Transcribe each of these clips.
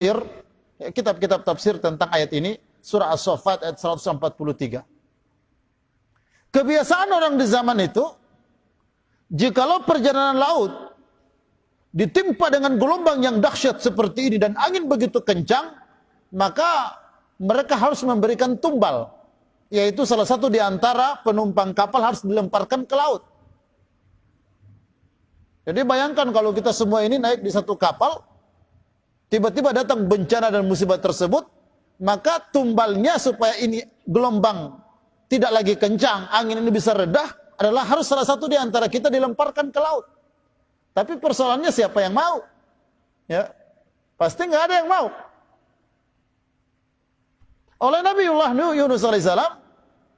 kitab-kitab tafsir tentang ayat ini, surah As-Saffat ayat 143. Kebiasaan orang di zaman itu, jikalau perjalanan laut ditimpa dengan gelombang yang dahsyat seperti ini dan angin begitu kencang, maka mereka harus memberikan tumbal, yaitu salah satu di antara penumpang kapal harus dilemparkan ke laut. Jadi bayangkan kalau kita semua ini naik di satu kapal, tiba-tiba datang bencana dan musibah tersebut, maka tumbalnya supaya ini gelombang tidak lagi kencang, angin ini bisa redah, adalah harus salah satu di antara kita dilemparkan ke laut. Tapi persoalannya siapa yang mau? Ya, pasti nggak ada yang mau. Oleh Nabiullah Yunus alaihissalam,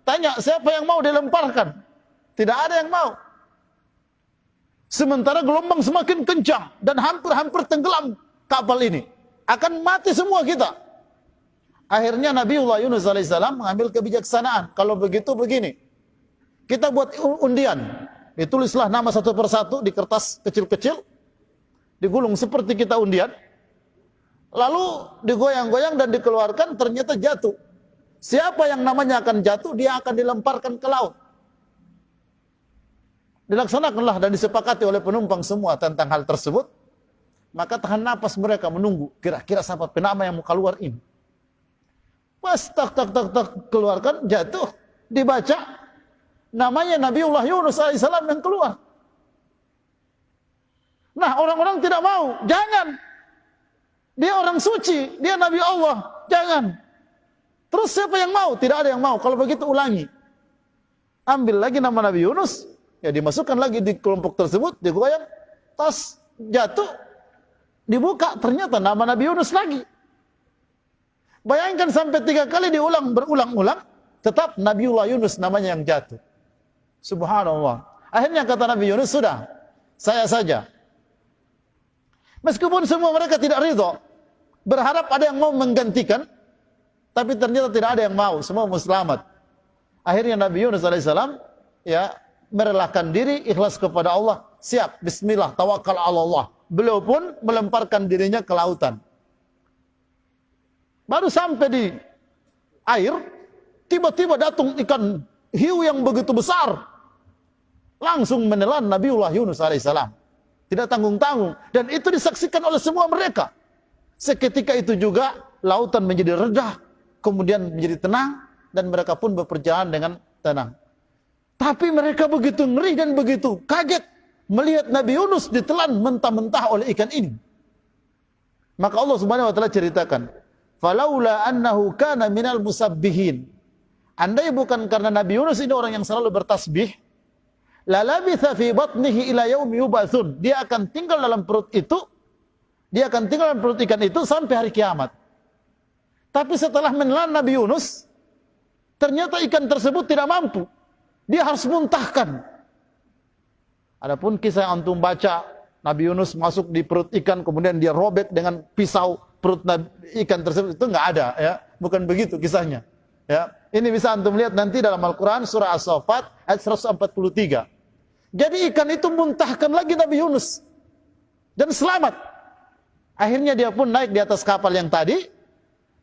tanya siapa yang mau dilemparkan? Tidak ada yang mau. Sementara gelombang semakin kencang dan hampir-hampir tenggelam kapal ini. Akan mati semua kita. Akhirnya Nabiullah Yunus alaihissalam mengambil kebijaksanaan. Kalau begitu begini, kita buat undian. Ditulislah nama satu persatu di kertas kecil-kecil, digulung seperti kita undian. Lalu digoyang-goyang dan dikeluarkan, ternyata jatuh. Siapa yang namanya akan jatuh, dia akan dilemparkan ke laut. Dilaksanakanlah dan disepakati oleh penumpang semua tentang hal tersebut. Maka tahan napas mereka menunggu, kira-kira siapa penama yang mau keluar ini. Pas tak keluarkan, jatuh, dibaca, namanya Nabiullah Yunus alaihissalam yang keluar. Nah, orang-orang tidak mau, jangan. Dia orang suci, dia Nabi Allah, jangan. Terus siapa yang mau? Tidak ada yang mau. Kalau begitu ulangi. Ambil lagi nama Nabi Yunus, ya dimasukkan lagi di kelompok tersebut, digoyang, tas jatuh, dibuka, ternyata nama Nabi Yunus lagi. Bayangkan sampai 3 kali berulang-ulang, tetap Nabiullah Yunus namanya yang jatuh. Subhanallah. Akhirnya kata Nabi Yunus, sudah, saya saja. Meskipun semua mereka tidak ridho, berharap ada yang mau menggantikan, tapi ternyata tidak ada yang mau, semua mau selamat. Akhirnya Nabi Yunus alaihissalam ya merelakan diri, ikhlas kepada Allah, siap, bismillah, tawakal ala Allah. Beliau pun melemparkan dirinya ke lautan. Baru sampai di air, tiba-tiba datang ikan hiu yang begitu besar, langsung menelan Nabiullah Yunus alaihissalam. Tidak tanggung-tanggung. Dan itu disaksikan oleh semua mereka. Seketika itu juga lautan menjadi redah, kemudian menjadi tenang, dan mereka pun berperjalanan dengan tenang. Tapi mereka begitu ngeri dan begitu kaget melihat Nabi Yunus ditelan mentah-mentah oleh ikan ini. Maka Allah Subhanahu wa taala ceritakan, "Falaula annahu kana minal musabbihin." Andai bukan karena Nabi Yunus ini orang yang selalu bertasbih, la labitha fi batnihi ila yaumi yub'atsun. Dia akan tinggal dalam perut itu, dia akan tinggal dalam perut ikan itu sampai hari kiamat. Tapi setelah menelan Nabi Yunus, ternyata ikan tersebut tidak mampu. Dia harus muntahkan. Adapun kisah yang antum baca, Nabi Yunus masuk di perut ikan, kemudian dia robek dengan pisau perut ikan tersebut, itu nggak ada, ya. Bukan begitu kisahnya. Ya, ini bisa antum lihat nanti dalam Al-Quran surah As-Saffat ayat 143. Jadi ikan itu muntahkan lagi Nabi Yunus dan selamat. Akhirnya dia pun naik di atas kapal yang tadi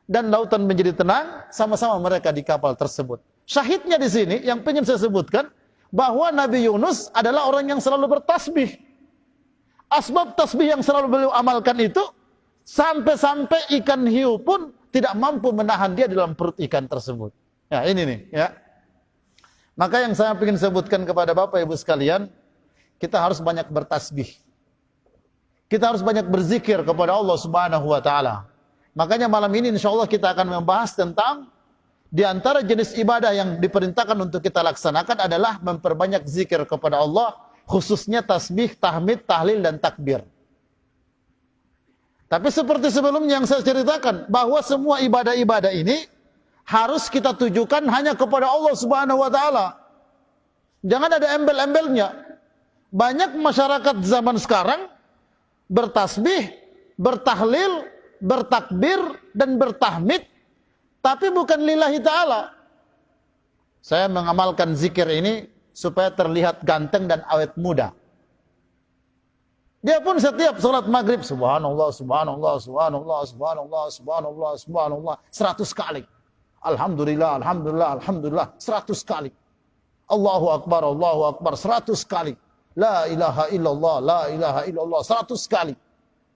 dan lautan menjadi tenang, sama-sama mereka di kapal tersebut. Syahidnya di sini yang ingin saya sebutkan bahwa Nabi Yunus adalah orang yang selalu bertasbih. Asbab tasbih yang selalu beliau amalkan itu sampai-sampai ikan hiu pun tidak mampu menahan dia di dalam perut ikan tersebut. Ya, ini nih, ya. Maka yang saya ingin sebutkan kepada Bapak Ibu sekalian, kita harus banyak bertasbih. Kita harus banyak berzikir kepada Allah Subhanahu wa taala. Makanya malam ini insyaallah kita akan membahas tentang di antara jenis ibadah yang diperintahkan untuk kita laksanakan adalah memperbanyak zikir kepada Allah, khususnya tasbih, tahmid, tahlil dan takbir. Tapi seperti sebelumnya yang saya ceritakan, bahwa semua ibadah-ibadah ini harus kita tujukan hanya kepada Allah Subhanahu wa taala. Jangan ada embel-embelnya. Banyak masyarakat zaman sekarang bertasbih, bertahlil, bertakbir dan bertahmid, tapi bukan lillahi ta'ala. Saya mengamalkan zikir ini supaya terlihat ganteng dan awet muda. Dia pun setiap salat maghrib, subhanallah, subhanallah, subhanallah, subhanallah, subhanallah, subhanallah, 100 kali. Alhamdulillah, alhamdulillah, alhamdulillah, 100 kali. Allahu Akbar, 100 kali. La ilaha illallah, la ilaha illallah, 100 kali.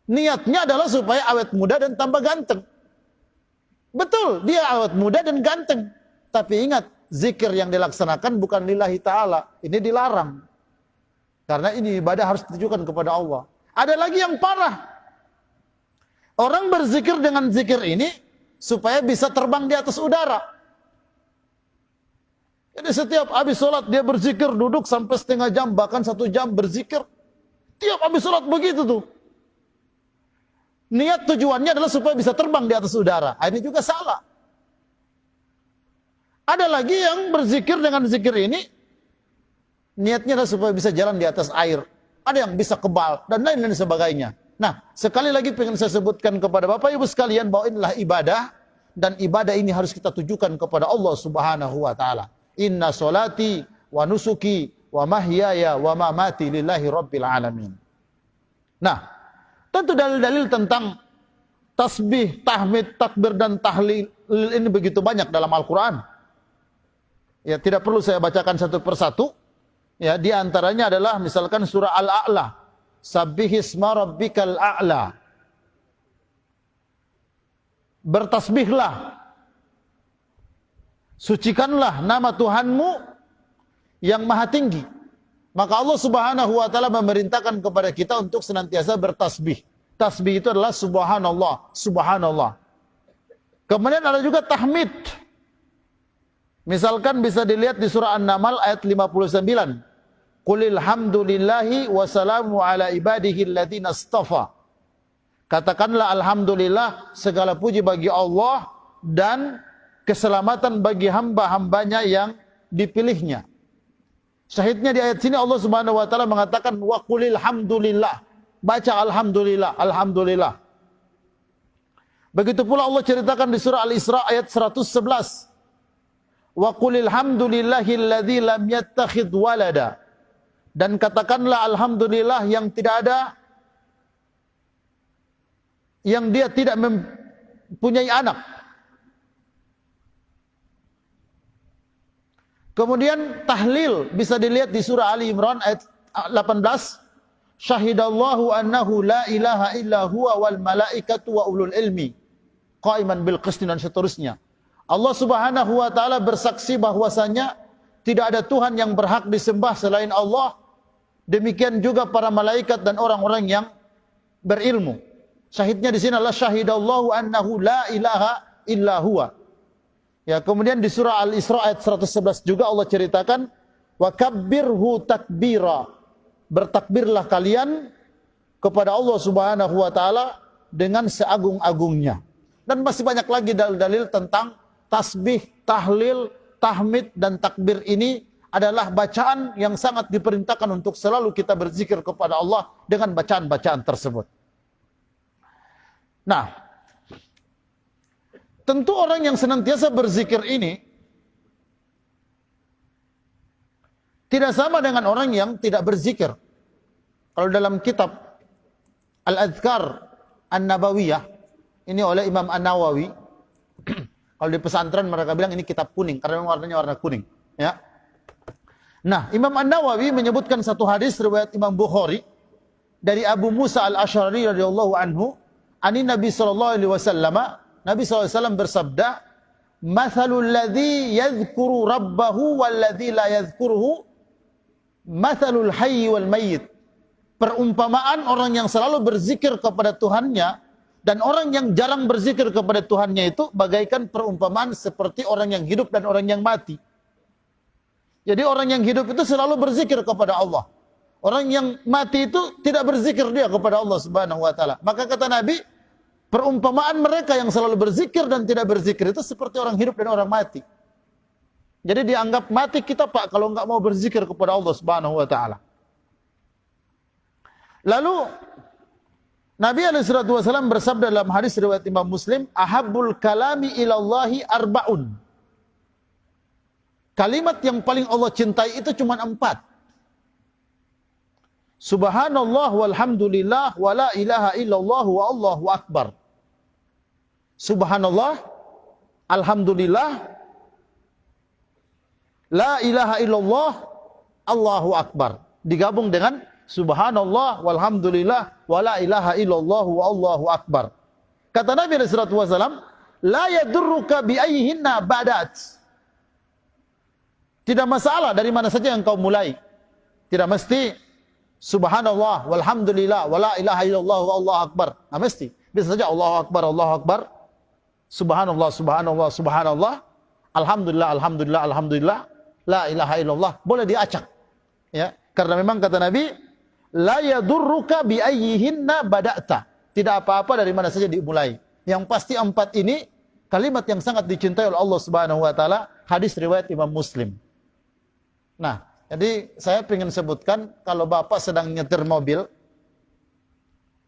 Niatnya adalah supaya awet muda dan tambah ganteng. Betul, dia awet muda dan ganteng. Tapi ingat, zikir yang dilaksanakan bukan lillahi ta'ala. Ini dilarang. Karena ini ibadah harus ditujukan kepada Allah. Ada lagi yang parah. Orang berzikir dengan zikir ini supaya bisa terbang di atas udara. Jadi setiap habis sholat dia berzikir, duduk sampai setengah jam, bahkan 1 jam berzikir. Tiap habis sholat begitu tuh. Niat tujuannya adalah supaya bisa terbang di atas udara. Ini juga salah. Ada lagi yang berzikir dengan zikir ini, niatnya adalah supaya bisa jalan di atas air. Ada yang bisa kebal, dan lain-lain sebagainya. Nah, sekali lagi pengen saya sebutkan kepada Bapak Ibu sekalian, bahwa inilah ibadah, dan ibadah ini harus kita tujukan kepada Allah Subhanahu wa Ta'ala. Inna solati wa nusuki wa mahyaya wa mamati lillahi rabbil alamin. Nah, tentu dalil-dalil tentang tasbih, tahmid, takbir dan tahlil ini begitu banyak dalam Al-Quran. Ya, tidak perlu saya bacakan satu persatu. Ya, di antaranya adalah misalkan surah Al-A'la. Sabbihisma rabbikal a'la. Bertasbihlah, sucikanlah nama Tuhanmu yang maha tinggi. Maka Allah Subhanahu wa Ta'ala memerintahkan kepada kita untuk senantiasa bertasbih. Tasbih itu adalah subhanallah, subhanallah. Kemudian ada juga tahmid. Misalkan bisa dilihat di surah An-Naml ayat 59. Qulil hamdulillahi wa salamu ala ibadihi alladhina astafa. Katakanlah alhamdulillah, segala puji bagi Allah dan keselamatan bagi hamba-hambanya yang dipilihnya. Syahidnya di ayat sini Allah Subhanahu wa Ta'ala mengatakan wa qulil hamdulillah. Baca alhamdulillah, alhamdulillah. Begitu pula Allah ceritakan di surah Al-Isra ayat 111. Wa qulil hamdulillahilladzi lam yattakhidh walada. Dan katakanlah alhamdulillah yang tidak ada, yang dia tidak mempunyai anak. Kemudian tahlil bisa dilihat di surah Ali Imran ayat 18. Syahidallahu annahu la ilaha illa huwa wal malaikatu wa ulul ilmi qaiman bil qisti dan seterusnya. Allah Subhanahu wa Ta'ala bersaksi bahwasanya tidak ada Tuhan yang berhak disembah selain Allah. Demikian juga para malaikat dan orang-orang yang berilmu. Syahidnya di sini adalah syahidallahu annahu la ilaha illa huwa. Ya, kemudian di surah Al-Isra ayat 111 juga Allah ceritakan wa kabbirhu takbira. Bertakbirlah kalian kepada Allah Subhanahu wa Ta'ala dengan seagung-agungnya. Dan masih banyak lagi dalil-dalil tentang tasbih, tahlil, tahmid dan takbir ini adalah bacaan yang sangat diperintahkan untuk selalu kita berzikir kepada Allah dengan bacaan-bacaan tersebut. Nah, tentu orang yang senantiasa berzikir ini tidak sama dengan orang yang tidak berzikir. Kalau dalam kitab Al-Adhkar An-Nabawiyah, ini oleh Imam An-Nawawi, kalau di pesantren mereka bilang ini kitab kuning, karena warnanya warna kuning. Ya. Nah, Imam An-Nawawi menyebutkan satu hadis riwayat Imam Bukhari dari Abu Musa Al-Asy'ari radhiyallahu anhu, ani Nabi sallallahu alaihi wasallam, Nabi sallallahu alaihi wasallam bersabda, "Mathalul ladzi yadhkuru rabbahu wal ladzi la yadhkuruhu, mathalul hayy wal mayyit." Perumpamaan orang yang selalu berzikir kepada Tuhannya dan orang yang jarang berzikir kepada Tuhannya itu bagaikan perumpamaan seperti orang yang hidup dan orang yang mati. Jadi orang yang hidup itu selalu berzikir kepada Allah. Orang yang mati itu tidak berzikir dia kepada Allah Subhanahu wa Ta'ala. Maka kata Nabi, perumpamaan mereka yang selalu berzikir dan tidak berzikir itu seperti orang hidup dan orang mati. Jadi dianggap mati kita, Pak, kalau enggak mau berzikir kepada Allah Subhanahu wa Ta'ala. Lalu Nabi SAW bersabda dalam hadis riwayat Imam Muslim, ahabbul kalami ilallahi arba'un. Kalimat yang paling Allah cintai itu cuma 4. Subhanallah walhamdulillah wa la ilaha illallah wa Allahu akbar. Subhanallah, alhamdulillah, la ilaha illallah, Allahu akbar. Digabung dengan subhanallah walhamdulillah wa la ilaha illallah wa Allahu akbar. Kata Nabi sallallahu alaihi wasallam, la yadurruka bi ayyihinna badat. Tidak masalah dari mana saja yang kau mulai. Tidak mesti subhanallah walhamdulillah wa la ilaha illallah wa Allahu akbar. Nah, mesti. Bisa saja Allahu akbar, Allahu akbar. Subhanallah, subhanallah, subhanallah. Alhamdulillah, alhamdulillah, alhamdulillah. La ilaha illallah. Boleh diacak. Ya, karena memang kata Nabi, la yadurruka bi ayyihinna bada'ta. Tidak apa-apa dari mana saja dimulai. Yang pasti 4 ini kalimat yang sangat dicintai oleh Allah Subhanahu wa taala. Hadis riwayat Imam Muslim. Nah, jadi saya ingin sebutkan, kalau bapak sedang nyetir mobil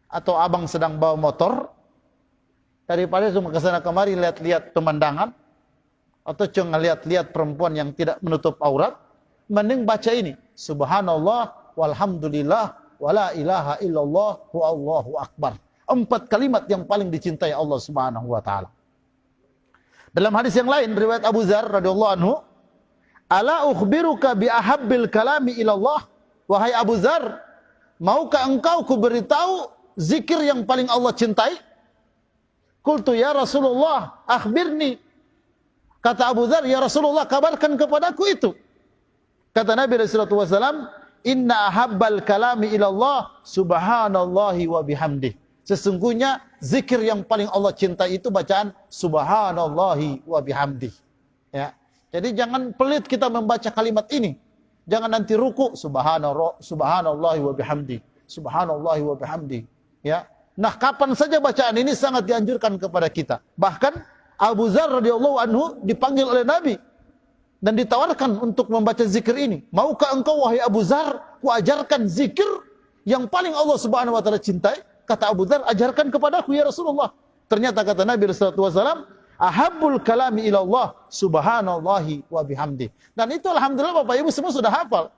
atau abang sedang bawa motor, daripada cuma kesana kemari lihat-lihat pemandangan atau cuma lihat-lihat perempuan yang tidak menutup aurat, mending baca ini, subhanallah walhamdulillah wala ilaha illallah wa Allahu akbar. 4 kalimat yang paling dicintai Allah Subhanahu wa taala. Dalam hadis yang lain riwayat Abu Dzar radhiyallahu anhu, ala ukhbiruka bi ahabbil kalami ilallah, wahai Abu Dzar, maukah engkau kuberitahu zikir yang paling Allah cintai? Qultu ya Rasulullah akhbirni. Kata Abu Dzar, ya Rasulullah, kabarkan kepadaku itu. Kata Nabi sallallahu alaihi wasallam, inna ahabbal kalami ilallah subhanallahi wa bihamdih. Sesungguhnya zikir yang paling Allah cintai itu bacaan subhanallahi wa bihamdih. Ya. Jadi jangan pelit kita membaca kalimat ini. Jangan nanti ruku subhanallahi wa bihamdi, subhanallahi wa bihamdi. Ya. Nah, kapan saja bacaan ini sangat dianjurkan kepada kita. Bahkan Abu Dzar radhiyallahu anhu dipanggil oleh Nabi dan ditawarkan untuk membaca zikir ini. Maukah engkau wahai Abu Dzar, kuajarkan zikir yang paling Allah Subhanahu wa taala cintai? Kata Abu Dzar, ajarkan kepadaku ya Rasulullah. Ternyata kata Nabi sallallahu alaihi wasallam, ahabbul kalami ilallah subhanallahi wa bihamdi. Dan itu alhamdulillah Bapak Ibu semua sudah hafal.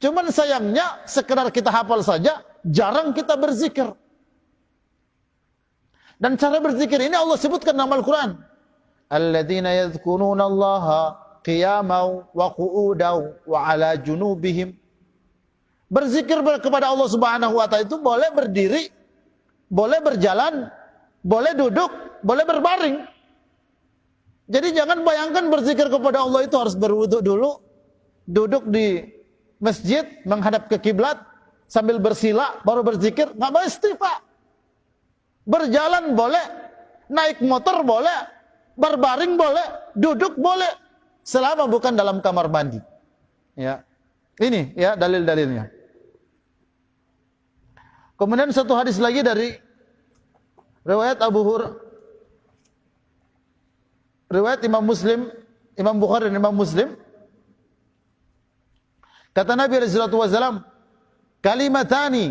Cuman sayangnya sekedar kita hafal saja, jarang kita berzikir. Dan cara berzikir ini Allah sebutkan dalam Al-Quran. Alladzina yadhkuruna Allaha qiyaman wa qu'udan wa ala junubihim. Berzikir kepada Allah Subhanahu wa taala itu boleh berdiri, boleh berjalan, boleh duduk, boleh berbaring. Jadi jangan bayangkan berzikir kepada Allah itu harus berwudu dulu, duduk di masjid menghadap ke kiblat sambil bersila baru berzikir. Nggak mesti, Pak. Berjalan boleh, naik motor boleh, berbaring boleh, duduk boleh, selama bukan dalam kamar mandi. Ya. Ini ya dalil-dalilnya. Kemudian satu hadis lagi dari riwayat riwayat Imam Muslim, Imam Bukhari dan Imam Muslim. Kata Nabi sallallahu alaihi wasallam, kalimatani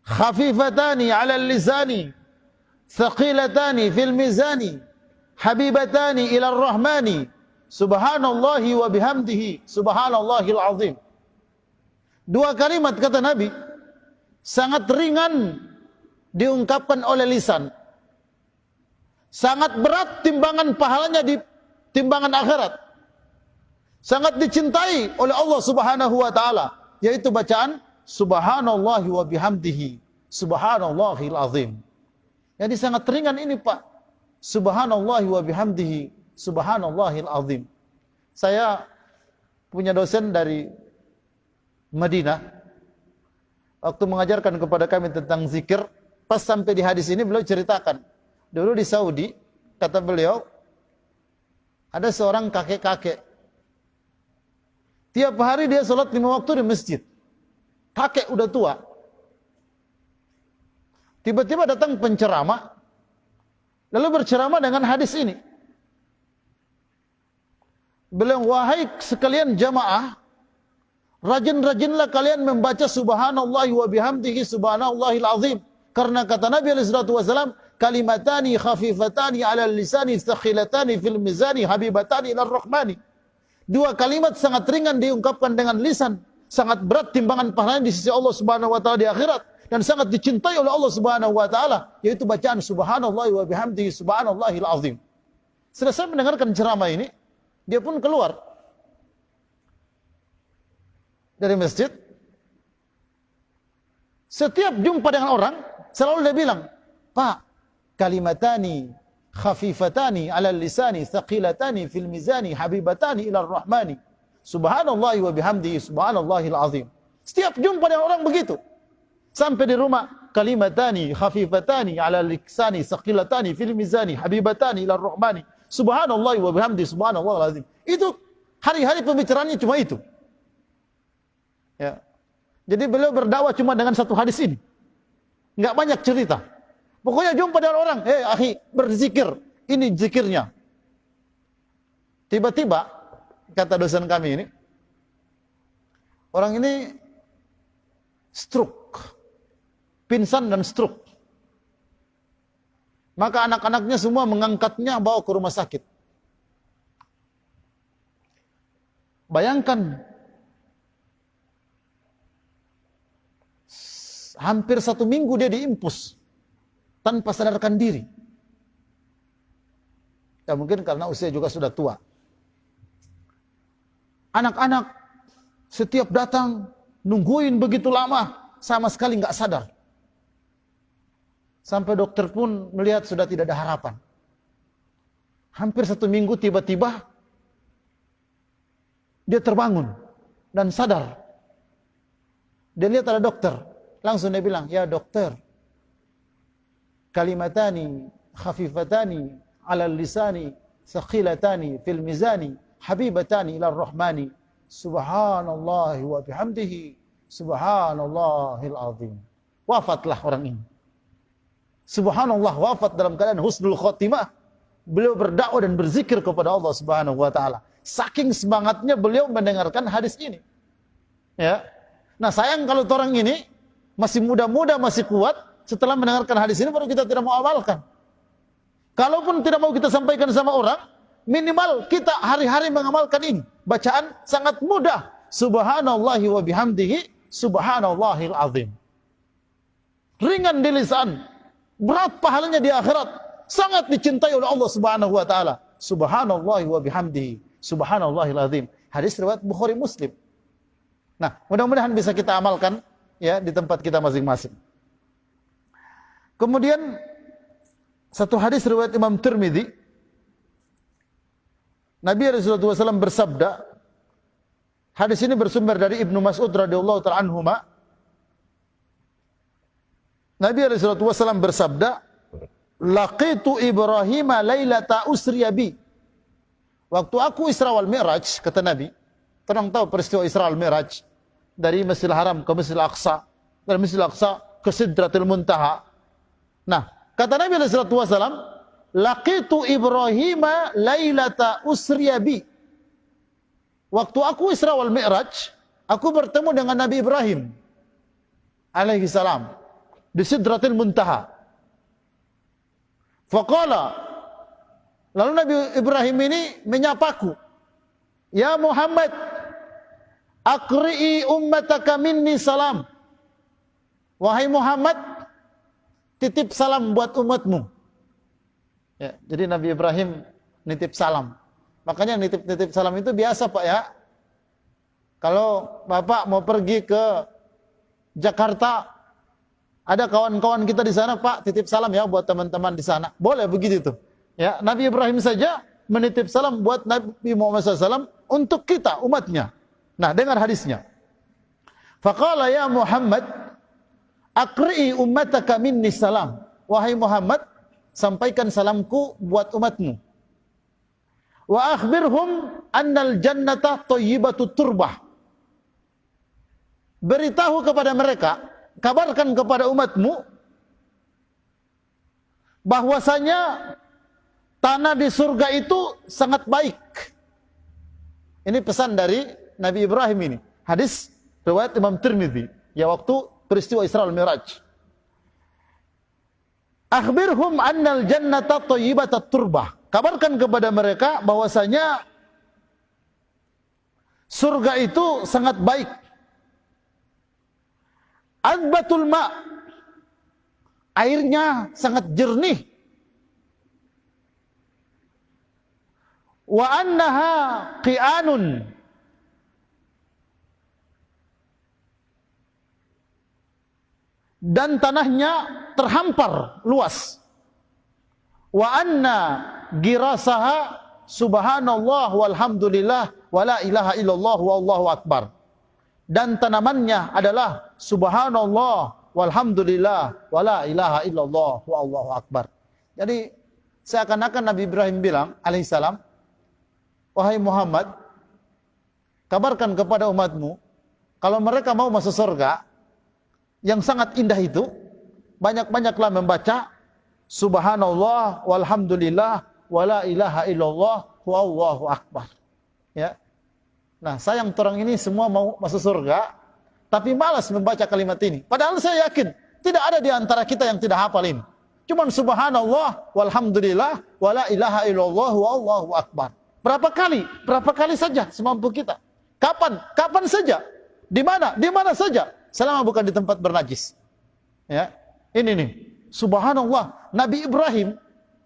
khafifatani 'ala al-lisani, thaqilatani fil mizani, habibatani ila ar-rahmani, subhanallahi wa bihamdihi, subhanallahil azim. 2 kalimat kata Nabi sangat ringan diungkapkan oleh lisan, sangat berat timbangan pahalanya di timbangan akhirat, sangat dicintai oleh Allah Subhanahu wa taala, yaitu bacaan subhanallahi wa bihamdihi, subhanallahil azim. Jadi sangat ringan ini, Pak. Subhanallahi wa bihamdihi, subhanallahil azim. Saya punya dosen dari Madinah. Waktu mengajarkan kepada kami tentang zikir, pas sampai di hadis ini beliau ceritakan. Dulu di Saudi, kata beliau, ada seorang kakek-kakek. Tiap hari dia sholat 5 waktu di masjid. Kakek udah tua. Tiba-tiba datang penceramah, lalu berceramah dengan hadis ini. Beliau, wahai sekalian jamaah, rajin-rajinlah kalian membaca subhanallahi wa bihamdihi, subhanallahil azim. Karena kata Nabi sallallahu alaihi wasallam, kalimatani khafifatani 'ala lisani, thaqilatani fil mizani, habibatani ila rahmani. 2 kalimat sangat ringan diungkapkan dengan lisan, sangat berat timbangan pahalanya di sisi Allah Subhanahu wa taala di akhirat dan sangat dicintai oleh Allah Subhanahu wa taala, yaitu bacaan subhanallah wa bihamdihi subhanallahil azim. Selesai mendengarkan ceramah ini, dia pun keluar dari masjid. Setiap jumpa dengan orang, selalu dia bilang, "Pak, kalimatani khafifatani 'ala lisani, thaqilatani fil mizani, habibatani ila rahmani. Subhanallah wa bihamdihi subhanallahil azim." Setiap jumpa dengan orang begitu. Sampai di rumah, kalimatani khafifatani 'ala lisani, thaqilatani fil mizani, habibatani ila rahmani. Subhanallah wa bihamdihi subhanallahil azim. Itu hari-hari pembicaraannya cuma itu. Ya. Jadi beliau berdakwah cuma dengan satu hadis ini. Enggak banyak cerita. Pokoknya jumpa dengan orang, akhi, berzikir. Ini zikirnya. Tiba-tiba, kata dosen kami ini, orang ini stroke. Pingsan dan stroke. Maka anak-anaknya semua mengangkatnya bawa ke rumah sakit. Bayangkan, hampir 1 minggu dia diimpus tanpa sadarkan diri. Ya mungkin karena usia juga sudah tua. Anak-anak setiap datang nungguin begitu lama, sama sekali nggak sadar. Sampai dokter pun melihat sudah tidak ada harapan. Hampir 1 minggu tiba-tiba dia terbangun dan sadar. Dia lihat ada dokter. Langsung dia bilang, "Ya dokter, kalimatani khafifatani 'ala lisani, thaqilatani fil mizani, habibatani ila rahmani. Subhanallah wa bihamdihi subhanallahil azim." Wafatlah orang ini. Subhanallah, wafat dalam keadaan husnul khotimah. Beliau berdakwah dan berzikir kepada Allah Subhanahu wa taala. Saking semangatnya beliau mendengarkan hadis ini. Ya. Nah, sayang kalau orang ini masih muda-muda, masih kuat, setelah mendengarkan hadis ini baru kita tidak mau amalkan. Kalaupun tidak mau kita sampaikan sama orang, minimal kita hari-hari mengamalkan ini. Bacaan sangat mudah. Subhanallahi wa bihamdihi subhanallahil azim. Ringan di lisan, berat pahalanya di akhirat, sangat dicintai oleh Allah Subhanahu wa taala. Subhanallahi wa bihamdihi subhanallahil azim. Hadis riwayat Bukhari Muslim. Nah, mudah-mudahan bisa kita amalkan ya di tempat kita masing-masing. Kemudian satu hadis riwayat Imam Tirmidzi, Nabi sallallahu alaihi wasallam bersabda, hadis ini bersumber dari Ibnu Mas'ud radhiyallahu ta'ala anhuma. Nabi sallallahu alaihi wasallam bersabda, "Laqitu Ibrahim lailata usriya bi." Waktu aku Isra wal Mi'raj, kata Nabi, orang tahu peristiwa Isra wal Mi'raj, dari Masjidil Haram ke Masjidil Aqsa, dari Masjidil Aqsa ke Sidratil Muntaha. Nah, kata Nabi sallallahu alaihi wasallam, "Laqitu Ibrahim lailata usriya bi." Waktu aku Isra wal Mi'raj, aku bertemu dengan Nabi Ibrahim alaihi salam di Sidratil Muntaha. Faqala, lalu Nabi Ibrahim ini menyapaku, "Ya Muhammad, aqri'i ummataka minni salam." Wahai Muhammad, titip salam buat umatmu. Ya, jadi Nabi Ibrahim nitip salam. Makanya nitip salam itu biasa Pak ya. Kalau Bapak mau pergi ke Jakarta, ada kawan-kawan kita di sana, "Pak, titip salam ya buat teman-teman di sana." Boleh begitu tuh. Ya, Nabi Ibrahim saja menitip salam buat Nabi Muhammad SAW untuk kita umatnya. Nah, dengar hadisnya. Faqala ya Muhammad, aqri'i ummataka minni salam. Wahai Muhammad, sampaikan salamku buat umatmu. Wa akhbirhum annal jannata thayyibatut turbah. Beritahu kepada mereka, kabarkan kepada umatmu bahwasanya tanah di surga itu sangat baik. Ini pesan dari Nabi Ibrahim ini. Hadis riwayat Imam Tirmidzi, ya waktu peristiwa Isra wal Mi'raj. Akhbirhum annal jannata thayyibatut turbah. Kabarkan kepada mereka bahwasanya surga itu sangat baik. Adbatul ma', airnya sangat jernih. Wa annaha qi'anun, dan tanahnya terhampar luas. Wa anna girasaha subhanallah walhamdulillah wala ilaha illallah wallahu akbar. Dan tanamannya adalah subhanallah walhamdulillah wala ilaha illallah wallahu akbar. Jadi seakan-akan Nabi Ibrahim bilang alaihissalam, wahai Muhammad, kabarkan kepada umatmu kalau mereka mau masuk surga yang sangat indah itu, banyak-banyaklah membaca subhanallah walhamdulillah wala ilaha illallah wallahu akbar. Ya. Nah, sayang orang ini semua mau masuk surga, tapi malas membaca kalimat ini. Padahal saya yakin tidak ada di antara kita yang tidak hafal ini. Cuman subhanallah walhamdulillah wala ilaha illallah wallahu akbar. Berapa kali? Berapa kali saja semampu kita. Kapan? Kapan saja. Di mana? Di mana saja. Selama bukan di tempat bernajis. Ya. Ini nih. Subhanallah. Nabi Ibrahim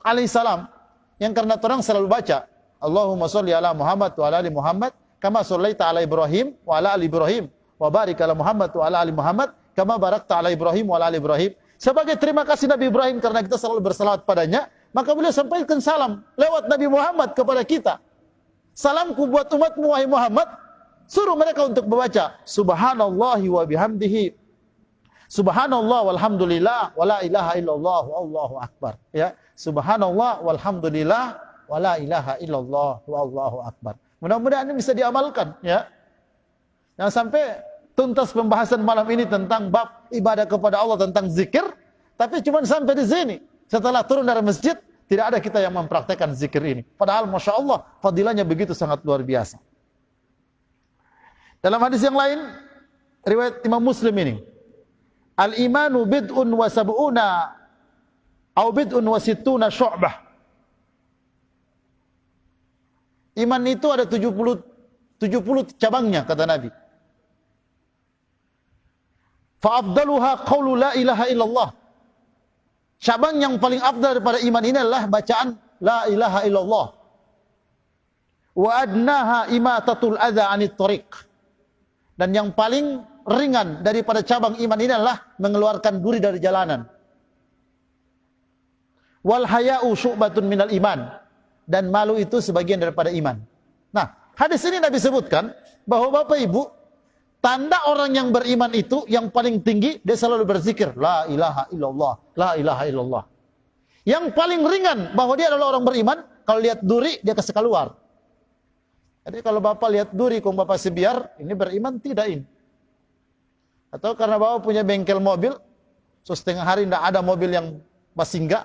alaihissalam yang karena orang selalu baca Allahumma sholli ala Muhammad wa ala ali Muhammad kama shallaita ala Ibrahim wa ala ali Ibrahim wa barik ala Muhammad wa ala ali Muhammad kama barakta ala Ibrahim wa ala ali Ibrahim. Sebagai terima kasih Nabi Ibrahim karena kita selalu bersalawat padanya, maka beliau sampaikan salam lewat Nabi Muhammad kepada kita. Salamku buat umatmu wahai Muhammad, suruh mereka untuk membaca subhanallahi wa bihamdihi subhanallah walhamdulillah wala ilaha illallah wallahu akbar. Ya, subhanallah walhamdulillah wala ilaha illallah wallahu akbar. Mudah-mudahan ini bisa diamalkan, ya. Jangan sampai tuntas pembahasan malam ini tentang bab ibadah kepada Allah, tentang zikir, tapi cuma sampai di sini. Setelah turun dari masjid, tidak ada kita yang mempraktekkan zikir ini. Padahal Masya Allah, fadilahnya begitu sangat luar biasa. Dalam hadis yang lain, riwayat Imam Muslim ini, al-imanu bid'un wa sab'una au bid'un wa sittuna syu'bah. Iman itu ada 70 cabangnya, kata Nabi. Fa'afdaluha qawlu la ilaha illallah. Cabang yang paling afdal daripada iman ini adalah bacaan la ilaha illallah. Wa adnaha imatatul adza 'anit thariq. Dan yang paling ringan daripada cabang iman ini adalah mengeluarkan duri dari jalanan. Wal haya'u syu'batun minal iman. Dan malu itu sebagian daripada iman. Nah, hadis ini Nabi sebutkan bahwa Bapak Ibu, tanda orang yang beriman itu yang paling tinggi, dia selalu berzikir la ilaha illallah, la ilaha illallah. Yang paling ringan bahwa dia adalah orang beriman, kalau lihat duri dia kasih keluar. Jadi kalau Bapak lihat duri kong Bapak sebiar, ini beriman tidak ini. Atau karena Bapak punya bengkel mobil, so setengah hari tidak ada mobil yang singgah,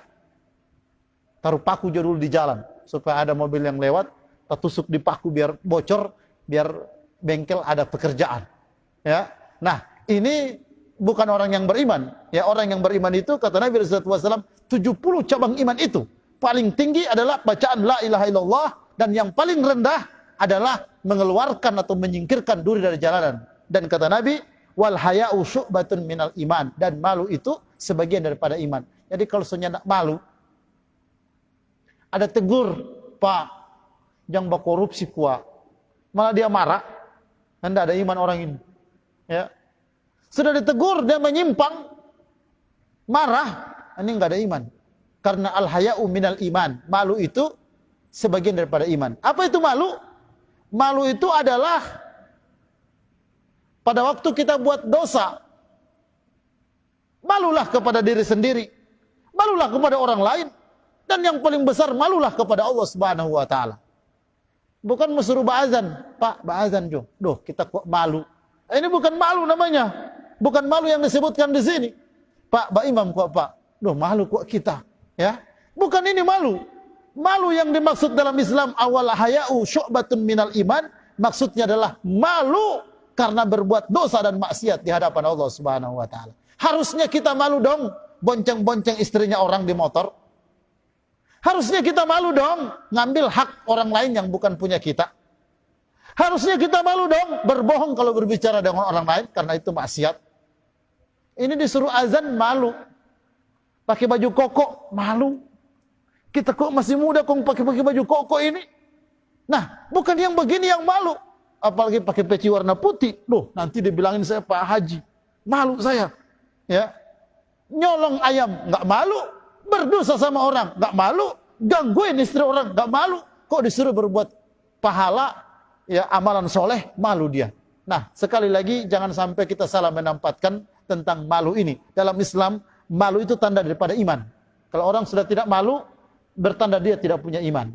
taruh paku dulu di jalan supaya ada mobil yang lewat, tak tusuk di paku biar bocor, biar bengkel ada pekerjaan. Ya, nah ini bukan orang yang beriman. Ya, orang yang beriman itu kata Nabi SAW 70 cabang iman itu paling tinggi adalah bacaan la ilaha illallah, dan yang paling rendah adalah mengeluarkan atau menyingkirkan duri dari jalanan. Dan kata Nabi, wal haya'u syu'batun minal iman, dan malu itu sebagian daripada iman. Jadi kalau soalnya nak malu, ada tegur, Pak, jangan berkorupsi kuat. Malah dia marah, anda ada iman orang ini. Ya, sudah ditegur dia menyimpang, marah, ini enggak ada iman. Karena al haya'u minal iman, malu itu sebagian daripada iman. Apa itu malu? Malu itu adalah pada waktu kita buat dosa, malulah kepada diri sendiri, malulah kepada orang lain, dan yang paling besar malulah kepada Allah Subhanahu wa taala. Bukan mesuruh ba'azan, Pak, ba'azan jo. Duh, kita kok malu. Ini bukan malu namanya. Bukan malu yang disebutkan di sini. Pak, Pak Imam kok, Pak. Duh, malu kok kita, ya. Bukan ini malu. Malu yang dimaksud dalam Islam awal haya'u syu'batun minal iman, maksudnya adalah malu karena berbuat dosa dan maksiat di hadapan Allah Subhanahu wa taala. Harusnya kita malu dong bonceng-bonceng istrinya orang di motor. Harusnya kita malu dong ngambil hak orang lain yang bukan punya kita. Harusnya kita malu dong berbohong kalau berbicara dengan orang lain karena itu maksiat. Ini disuruh azan malu. Pakai baju koko malu. Kita kok masih muda kok pakai baju koko ini. Nah, bukan yang begini yang malu. Apalagi pakai peci warna putih. Loh, nanti dibilangin saya Pak Haji. Malu saya. Ya. Nyolong ayam nggak malu. Berdosa sama orang nggak malu. Gangguin istri orang nggak malu. Kok disuruh berbuat pahala, ya amalan soleh, malu dia. Nah, sekali lagi jangan sampai kita salah menampatkan tentang malu ini. Dalam Islam, malu itu tanda daripada iman. Kalau orang sudah tidak malu, bertanda dia tidak punya iman.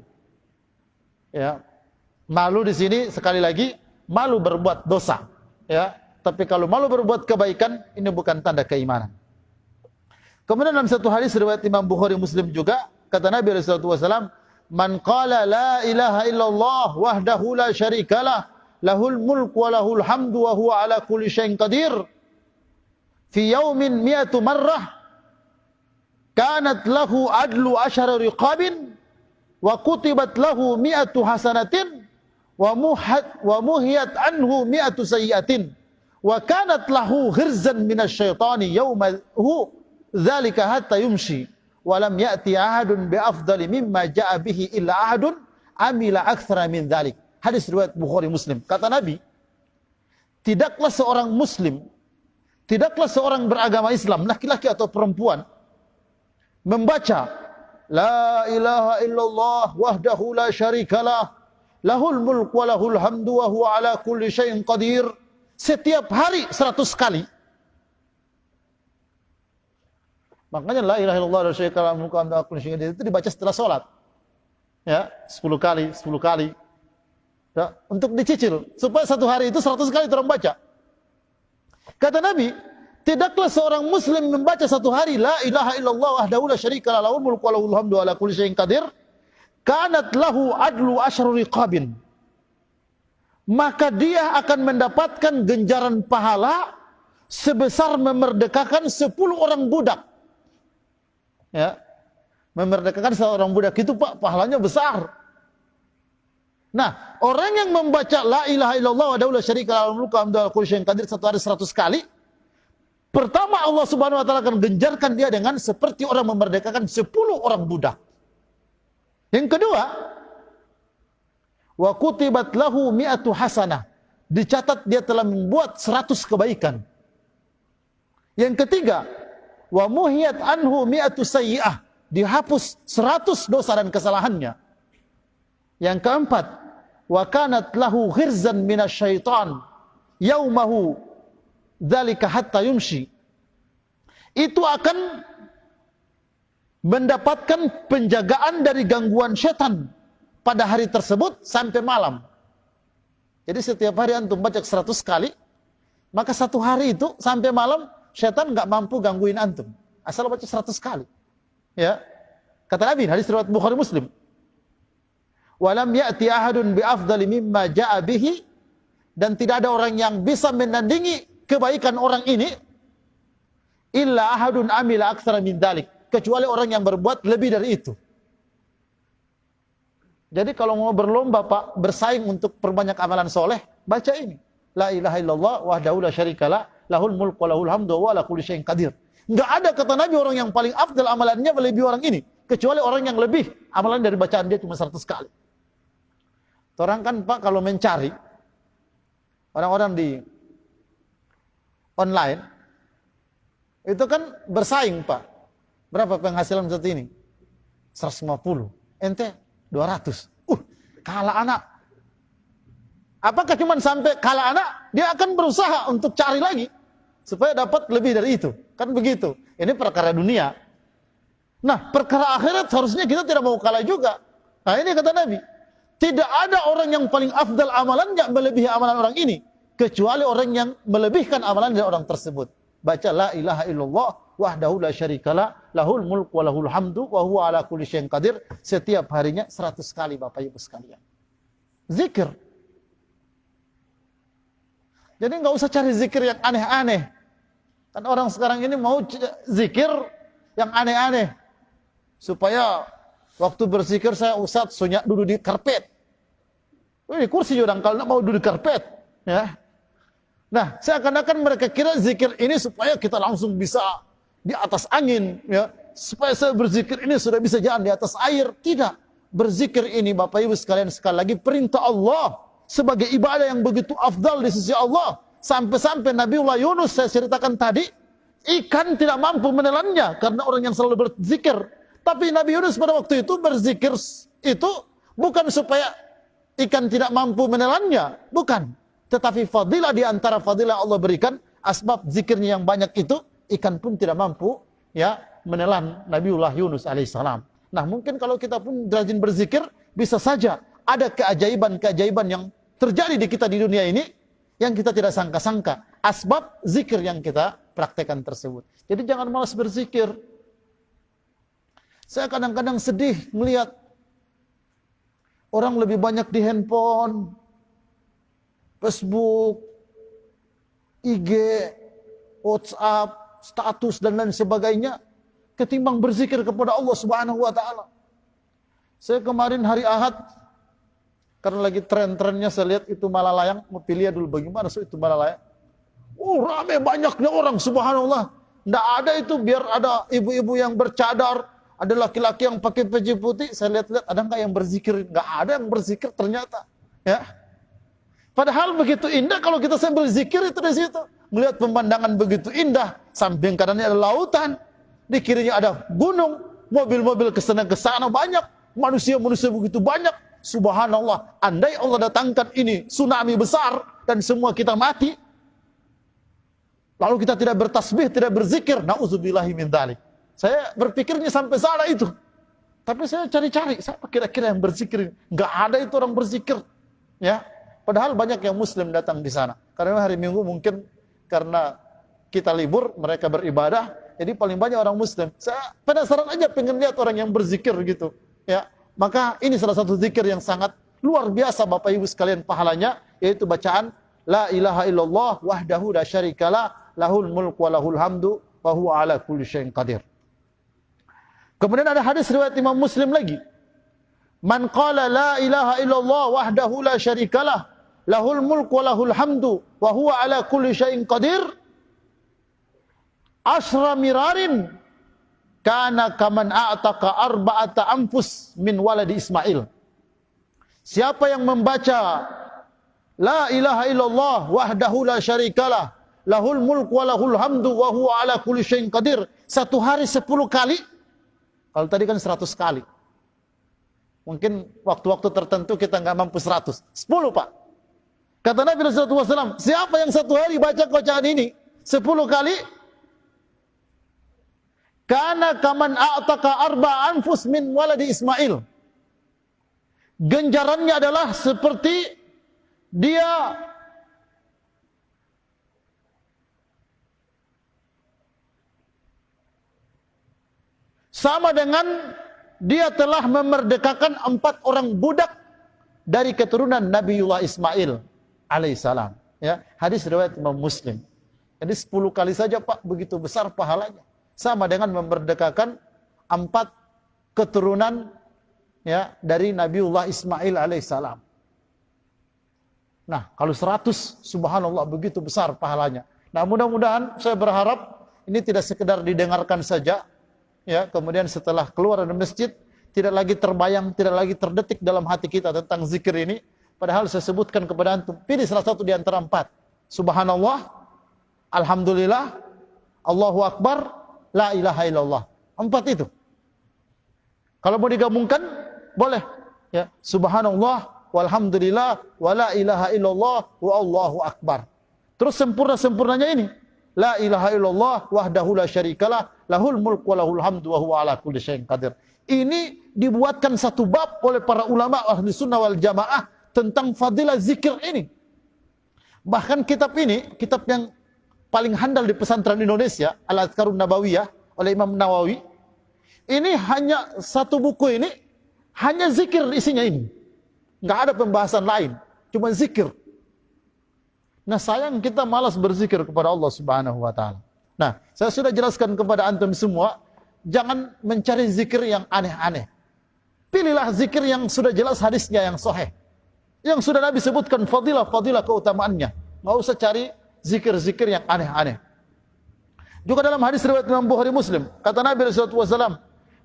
Ya. Malu di sini sekali lagi malu berbuat dosa, ya. Tapi kalau malu berbuat kebaikan, ini bukan tanda keimanan. Kemudian dalam satu hadis riwayat Imam Bukhari Muslim juga, kata Nabi sallallahu alaihi wasallam, "Man qala la ilaha illallah wahdahu la syarikalah, lahul mulk wa lahul hamdu wa huwa ala kulli syai'in qadir." Fi yaumin mi'atu marrah kanat lahu adlu asyara riqabin wa kutibat lahu mi'atu hasanatin wa muhiyat anhu mi'atu sayyiatin wa kanat lahu ghirzan minasyaitani yaumahu dzalika hatta yumshi wa lam ya'ti ahadun bi afdali mimma ja'a bihi illa ahadun amila aktsara min dzalik. Hadis riwayat Bukhari Muslim. Kata Nabi, tidaklah seorang muslim, tidaklah seorang beragama Islam, laki-laki atau perempuan, membaca La ilaha illallah wahdahu la syarikalah, lahul mulk wa lahul hamdu wa huwa ala kulli syai'in qadir, setiap hari 100 kali. Makanya la ilaha illallah la syarikalah mulku wa ala kulli syai'in qadir itu dibaca setelah salat. Ya, 10 kali, 10 kali. Ya, untuk dicicil supaya satu hari itu 100 kali orang baca. Kata Nabi, tidaklah seorang muslim membaca satu hari la ilaha illallah wahdahu la syarikalah lahul mulku wa lahul hamdu wa ala kulli syai'in qadir, kanat lahu adlu asyru riqabin, maka dia akan mendapatkan ganjaran pahala sebesar memerdekakan 10 orang budak. Ya. Memerdekakan seorang budak itu Pak, pahalanya besar. Nah, orang yang membaca la ilaha illallah wahdahu la syarikalah lahul mulku wa lahul hamdu wa ala kulli syai'in qadir satu hari 100 kali, pertama Allah Subhanahu wa taala akan genjarkan dia dengan seperti orang memerdekakan 10 orang budak. Yang kedua, wa kutibat lahu mi'atu hasanah, dicatat dia telah membuat 100 kebaikan. Yang ketiga, wa muhiyat anhu mi'atu sayyi'ah, dihapus 100 dosa dan kesalahannya. Yang keempat, wa kanat lahu ghirzan minasyaitan yaumahu dzalika hatta yumshi, itu akan mendapatkan penjagaan dari gangguan setan pada hari tersebut sampai malam. Jadi setiap hari antum baca 100 kali, maka satu hari itu sampai malam setan enggak mampu gangguin antum asal baca 100 kali. Ya. Kata Nabi hadis riwayat Bukhari Muslim, "Walam ya'ti ahadun bi afdali mimma ja'a bihi," dan tidak ada orang yang bisa menandingi kebaikan orang ini illa ahadun amila aktsara min dzalik, kecuali orang yang berbuat lebih dari itu. Jadi kalau mau berlomba Pak, bersaing untuk perbanyak amalan soleh, baca ini. La ilaha illallah wahdahu la syarikalah, lahul mulku wa lahul hamdu wa ala kulli syai'in qadir. Enggak ada kata Nabi orang yang paling afdal amalannya melebihi orang ini, kecuali orang yang lebih amalan dari bacaan dia cuma 100 kali. Orang kan Pak kalau mencari orang-orang di online itu kan bersaing Pak. Berapa penghasilan saat ini? 150. Ente 200. Kalah anak. Apakah cuma sampai kalah anak? Dia akan berusaha untuk cari lagi supaya dapat lebih dari itu. Kan begitu. Ini perkara dunia. Nah, perkara akhirat harusnya kita tidak mau kalah juga. Nah, ini kata Nabi, tidak ada orang yang paling afdal amalannya melebihi amalan orang ini, kecuali orang yang melebihkan amalan dari orang tersebut. Baca la ilaha illallah wahdahu la syarikalah, lahul mulku wa lahul hamdu wa huwa ala kulli syai'in qadir, setiap harinya 100 kali Bapak Ibu sekalian. Zikir. Jadi enggak usah cari zikir yang aneh-aneh. Kan orang sekarang ini mau zikir yang aneh-aneh. Supaya waktu berzikir saya Ustaz sunyak duduk di karpet. Di kursi orang kalau enggak mau duduk di karpet, ya. Nah, seakan-akan mereka kira zikir ini supaya kita langsung bisa di atas angin, ya. Supaya saya berzikir ini sudah bisa jalan di atas air. Tidak. Berzikir ini Bapak Ibu sekalian sekali lagi perintah Allah sebagai ibadah yang begitu afdal di sisi Allah. Sampai-sampai Nabiullah Yunus saya ceritakan tadi, ikan tidak mampu menelannya karena orang yang selalu berzikir. Tapi Nabi Yunus pada waktu itu berzikir itu bukan supaya ikan tidak mampu menelannya, bukan. Tetapi fadilah di antara fadilah Allah berikan, asbab zikirnya yang banyak itu, ikan pun tidak mampu ya menelan Nabiullah Yunus alaihissalam. Nah, mungkin kalau kita pun rajin berzikir, bisa saja ada keajaiban-keajaiban yang terjadi di kita di dunia ini yang kita tidak sangka-sangka. Asbab zikir yang kita praktekkan tersebut. Jadi jangan malas berzikir. Saya kadang-kadang sedih melihat orang lebih banyak di handphone, Facebook, IG, WhatsApp, status dan lain sebagainya ketimbang berzikir kepada Allah Subhanahu wa taala. Saya kemarin hari Ahad karena lagi tren-trennya saya lihat itu Malalayang, mau pilih dulu bagaimana itu Malalayang. Rame banyaknya orang, subhanallah. Nggak ada itu, biar ada ibu-ibu yang bercadar, ada laki-laki yang pakai peci putih. Saya lihat-lihat ada nggak yang berzikir? Nggak ada yang berzikir ternyata. Ya. Padahal begitu indah kalau kita sambil zikir itu di situ. Melihat pemandangan begitu indah, samping kanannya ada lautan, di kirinya ada gunung, mobil-mobil kesana kesana banyak, manusia-manusia begitu banyak. Subhanallah, andai Allah datangkan ini tsunami besar dan semua kita mati, lalu kita tidak bertasbih, tidak berzikir, na'udzubillahi min dzalik. Saya berpikirnya sampai sana itu. Tapi saya cari-cari, siapa kira-kira yang berzikir? Enggak ada itu orang berzikir. Ya. Padahal banyak yang muslim datang di sana. Karena hari Minggu mungkin karena kita libur, mereka beribadah, jadi paling banyak orang muslim. Saya penasaran aja pengen lihat orang yang berzikir gitu. Ya. Maka ini salah satu zikir yang sangat luar biasa Bapak Ibu sekalian pahalanya, yaitu bacaan La ilaha illallah wahdahu la syarikalah lahul mulku wa lahul hamdu wa huwa ala kulli syai'in qadir. Kemudian ada hadis riwayat Imam Muslim lagi. Man qala la ilaha illallah wahdahu la syarikalah lahul mulku wa lahul hamdu wa huwa ala kulli syai'in qadir. Asra mirarin kana kaman a'taqa arba'ata anfus min waladi Ismail. Siapa yang membaca La ilaha illallah wahdahu la syarikalah lahul mulku wa lahul hamdu wa huwa ala kulli syai'in qadir, satu hari 10 kali. Kalau tadi kan 100 kali. Mungkin waktu-waktu tertentu kita nggak mampu 100. 10 Pak. Kata Nabi sallallahu alaihi wasallam, siapa yang satu hari baca bacaan ini 10 kali, kana kaman a'taqa arba'a anfus min waladi Ismail. Ganjarannya adalah seperti dia sama dengan dia telah memerdekakan 4 orang budak dari keturunan Nabiullah Ismail alaihissalam. Ya, hadis riwayat Imam Muslim. Jadi 10 kali saja Pak, begitu besar pahalanya. Sama dengan memerdekakan 4 keturunan ya dari Nabiullah Ismail alaihissalam. Nah, kalau 100, subhanallah begitu besar pahalanya. Nah, mudah-mudahan saya berharap ini tidak sekedar didengarkan saja, ya. Kemudian setelah keluar dari masjid, tidak lagi terbayang, tidak lagi terdetik dalam hati kita tentang zikir ini. Padahal saya sebutkan kepada antum, pilih salah satu di antara 4. Subhanallah, alhamdulillah, Allahu Akbar, la ilaha illallah. 4 itu. Kalau mau digabungkan, boleh. Ya, subhanallah, walhamdulillah, wa la ilaha illallah, wa Allahu Akbar. Terus sempurna-sempurnanya ini. La ilaha illallah, wahdahu la syarikalah, lahul mulku wa lahul hamdu, wa huwa ala kulli syai'in qadir. Ini dibuatkan satu bab oleh para ulama ahli sunnah wal jamaah tentang fadilah zikir ini. Bahkan kitab ini, kitab yang paling handal di pesantren Indonesia, Al-Adhkarun Nabawiyah oleh Imam Nawawi. Ini hanya satu buku ini, hanya zikir isinya ini. Nggak ada pembahasan lain, cuma zikir. Nah, sayang kita malas berzikir kepada Allah Subhanahu wa taala. Nah, saya sudah jelaskan kepada antum semua, jangan mencari zikir yang aneh-aneh. Pilihlah zikir yang sudah jelas hadisnya yang sahih. Yang sudah Nabi sebutkan fadilah-fadilah keutamaannya. Nggak usah cari zikir-zikir yang aneh-aneh. Juga dalam hadis riwayat Imam Bukhari Muslim, kata Nabi sallallahu alaihi wasallam,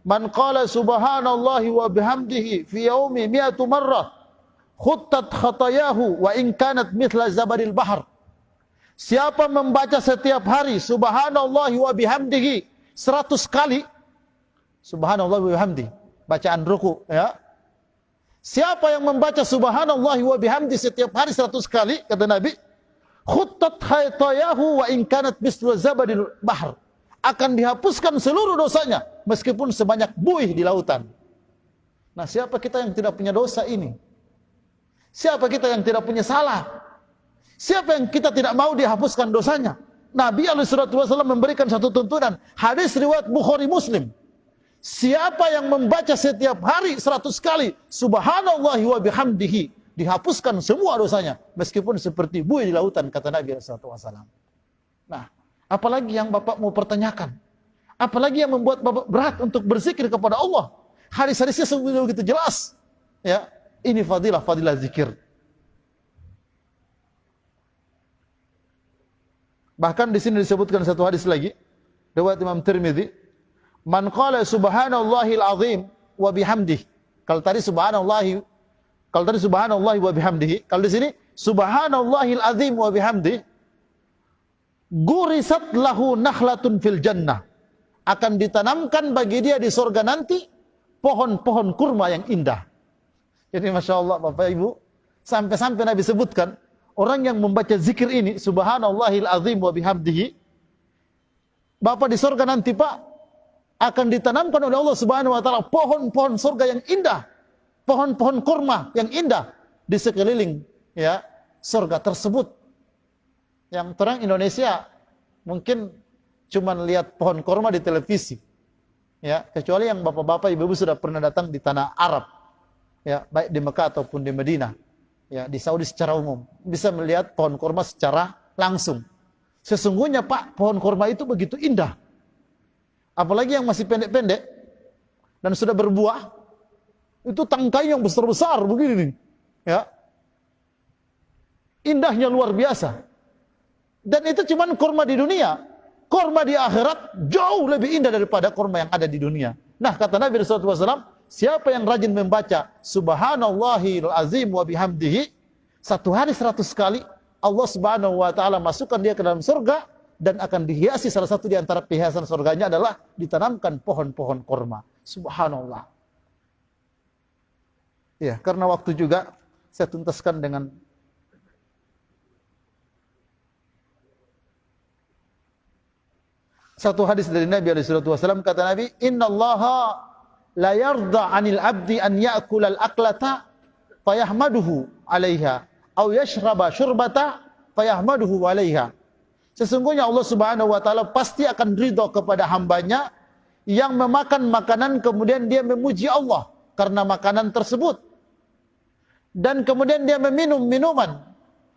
"Man qala subhanallahi wa bihamdihi fi yaumi 100 marrah, khuttat khatayahu wa in kanat mithla zabadil bahr." Siapa membaca setiap hari subhanallahi wa bihamdihi 100 kali, subhanallah wa bihamdi, bacaan ruku, ya. Siapa yang membaca subhanallah wa bihamdi setiap hari 100 kali, kata Nabi, khuttat khaytayahu wa in kanat mislu zabadil bahr, akan dihapuskan seluruh dosanya meskipun sebanyak buih di lautan. Nah, siapa kita yang tidak punya dosa ini? Siapa kita yang tidak punya salah? Siapa yang kita tidak mau dihapuskan dosanya? Nabi SAW memberikan satu tuntunan, hadis riwayat Bukhari Muslim. Siapa yang membaca setiap hari 100 kali subhanallah wa bihamdihi, dihapuskan semua dosanya meskipun seperti buih di lautan, kata Nabi SAW. Nah, apalagi yang Bapak mau pertanyakan? Apalagi yang membuat Bapak berat untuk berzikir kepada Allah? Hadis-hadisnya sungguh begitu jelas. Ya, ini fadilah zikir. Bahkan di sini disebutkan satu hadis lagi, riwayat Imam Tirmidzi, "Man qala subhanallahil azim wa bihamdihi." Kalau tadi subhanallahi wa bihamdihi, kalau di sini subhanallahil azim wa bihamdihi, gurisat lahu nakhlatun fil jannah, akan ditanamkan bagi dia di surga nanti pohon-pohon kurma yang indah. Jadi Masya Allah Bapak Ibu, sampai-sampai Nabi sebutkan, orang yang membaca zikir ini subhanallahil azim wa bihamdihi, Bapak di surga nanti Pak akan ditanamkan oleh Allah Subhanahu wa taala pohon-pohon surga yang indah, pohon-pohon kurma yang indah di sekeliling ya surga tersebut. Yang terang Indonesia mungkin cuma lihat pohon kurma di televisi. Ya, kecuali yang bapak-bapak, ibu-ibu sudah pernah datang di tanah Arab. Ya, baik di Mekah ataupun di Madinah. Ya, di Saudi secara umum bisa melihat pohon kurma secara langsung. Sesungguhnya Pak, pohon kurma itu begitu indah. Apalagi yang masih pendek-pendek dan sudah berbuah, itu tangkai yang besar-besar begini nih. Ya. Indahnya luar biasa. Dan itu cuma kurma di dunia. Kurma di akhirat jauh lebih indah daripada kurma yang ada di dunia. Nah, kata Nabi SAW, siapa yang rajin membaca subhanallahil azim wa bihamdihi satu hari 100 kali, Allah Subhanahu wa taala masukkan dia ke dalam surga, dan akan dihiasi, salah satu di antara perhiasan surganya adalah ditanamkan pohon-pohon kurma. Subhanallah. Ya, karena waktu juga saya tuntaskan dengan satu hadis dari Nabi SAW. Kata Nabi, "Innallaha la yarda 'anil 'abdi an ya'kula al-aklata fayahmaduhu 'alaiha aw yashraba syurbata fayahmaduhu 'alaiha." Sesungguhnya Allah Subhanahu wa taala pasti akan ridha kepada hambanya yang memakan makanan kemudian dia memuji Allah karena makanan tersebut. Dan kemudian dia meminum minuman.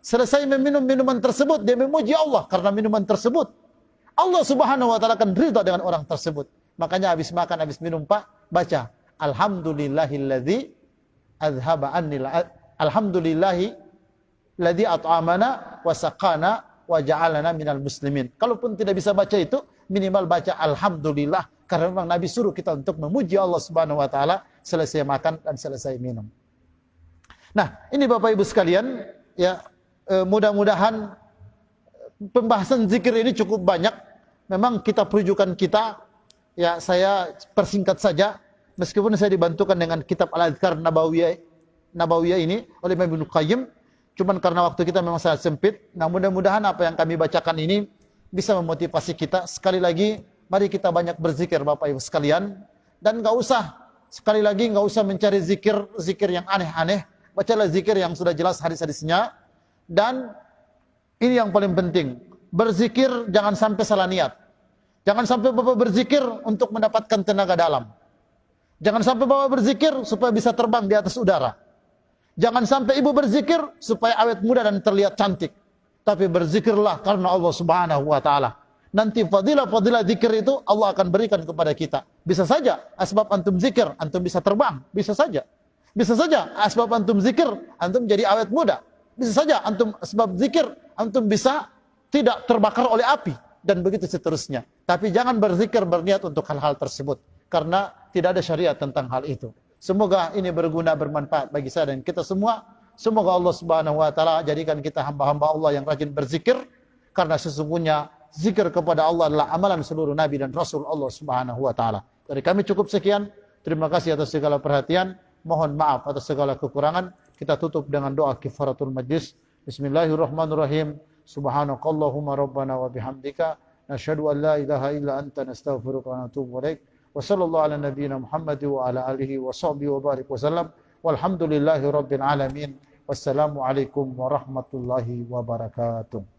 Selesai meminum minuman tersebut, dia memuji Allah karena minuman tersebut. Allah Subhanahu wa taala akan ridha dengan orang tersebut. Makanya habis makan, habis minum Pak, baca alhamdulillahilladzi azhaba annil alhamdulillahilladzi at'amana wa saqana wa ja'alana minal muslimin. Kalaupun tidak bisa baca itu, minimal baca alhamdulillah, karena memang Nabi suruh kita untuk memuji Allah Subhanahu wa taala selesai makan dan selesai minum. Nah, ini Bapak Ibu sekalian, ya, mudah-mudahan pembahasan zikir ini cukup banyak. Memang kitab rujukan kita, ya saya persingkat saja, meskipun saya dibantukan dengan kitab Al-Adhkar Nabawiyah ini oleh Imam Ibnu Qayyim, cuman karena waktu kita memang sangat sempit. Nah, mudah-mudahan apa yang kami bacakan ini bisa memotivasi kita. Sekali lagi, mari kita banyak berzikir Bapak Ibu sekalian, dan enggak usah, sekali lagi enggak usah mencari zikir yang aneh-aneh. Bacalah zikir yang sudah jelas hadis-hadisnya. Dan ini yang paling penting, berzikir jangan sampai salah niat. Jangan sampai Bapak berzikir untuk mendapatkan tenaga dalam. Jangan sampai Bapak berzikir supaya bisa terbang di atas udara. Jangan sampai ibu berzikir supaya awet muda dan terlihat cantik. Tapi berzikirlah karena Allah Subhanahu wa taala. Nanti fadilah-fadilah zikir itu Allah akan berikan kepada kita. Bisa saja asbab antum zikir, antum bisa terbang, bisa saja. Bisa saja asbab antum zikir, antum jadi awet muda. Bisa saja antum sebab zikir, antum bisa tidak terbakar oleh api, dan begitu seterusnya. Tapi jangan berzikir berniat untuk hal-hal tersebut, karena tidak ada syariat tentang hal itu. Semoga ini berguna, bermanfaat bagi saya dan kita semua. Semoga Allah Subhanahu wa taala jadikan kita hamba-hamba Allah yang rajin berzikir, karena sesungguhnya zikir kepada Allah adalah amalan seluruh nabi dan rasul Allah Subhanahu wa taala. Dari kami cukup sekian. Terima kasih atas segala perhatian. Mohon maaf atas segala kekurangan. Kita tutup dengan doa kifaratul majlis. Bismillahirrahmanirrahim. Subhanakallahumma rabbana wa bihamdika nasyhadu an la ilaha illa anta nastaghfiruka wa natubu ilaik. Wa sallallahu ala nabiyyina Muhammad wa ala alihi wa sahbihi wa barik wasallam. Walhamdulillahi rabbil alamin. Wassalamu alaikum warahmatullahi wabarakatuh.